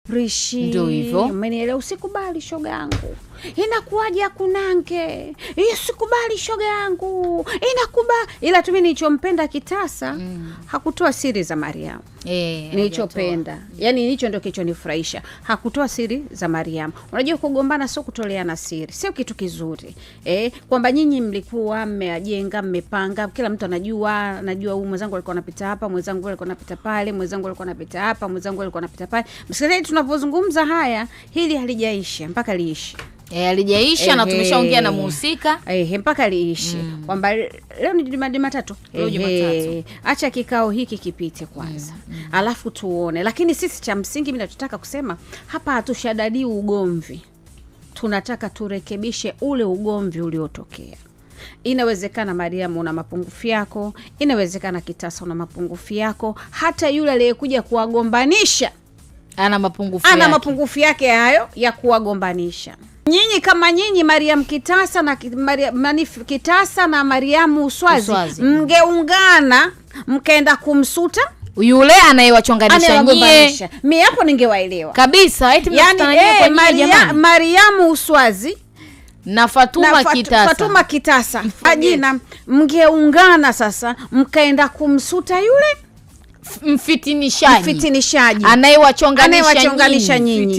Prishi. Ndio hivyo. Umenielewa? Usikubali shoga yangu. Inakuwaje akunange? Usikubali shoga yangu. Ila tu mimi nilichompenda Kitasa hakutoa siri za Mariam. Nilichopenda. Yaani hicho ndio kilichonifurahisha. Hakutoa siri za Mariam. Unajua kugombana sio kutoleana siri. Sio kitu kizuri. Kwamba nyinyi mlikuwa mmeajenga, mmepanga, kila mtu najua huyu mwenzangu alikuwa anapita hapa, mwenzangu alikuwa anapita pale, mwenzangu alikuwa anapita hapa, mwenzangu alikuwa anapita pale. Msikilizaji, tunapozungumza haya, hili halijaisha mpaka liishi. Alijaisha na tumeshaongea na muhusika. Mpaka liishi. Kwamba leo ni Jumatatu. Acha kikao hiki kipite kwanza. Alafu tuone. Lakini sisi cha msingi mimi nataka kusema hapa hatushadadi ugomvi. Tunataka turekebishe ule ugomvi uliotokea. Inawezekana Mariam una mapungufu yako, inawezekana Kitasa una mapungufu yako, hata yule aliyekuja kuwagombanisha ana mapungufu yake hayo ya kuwagombanisha. Nyinyi kama nyinyi Mariam Kitasa na Kitasa na Mariam Uswazi mngeungana mkaenda kumsuta yule anayewachonganisha nyie, mimi hapo ningewaelewa kabisa. Mariam Uswazi na Fatuma Kitasa ajina mngeungana sasa mkaenda kumsuta yule mfitinishaji anayewachonganisha nyinyi.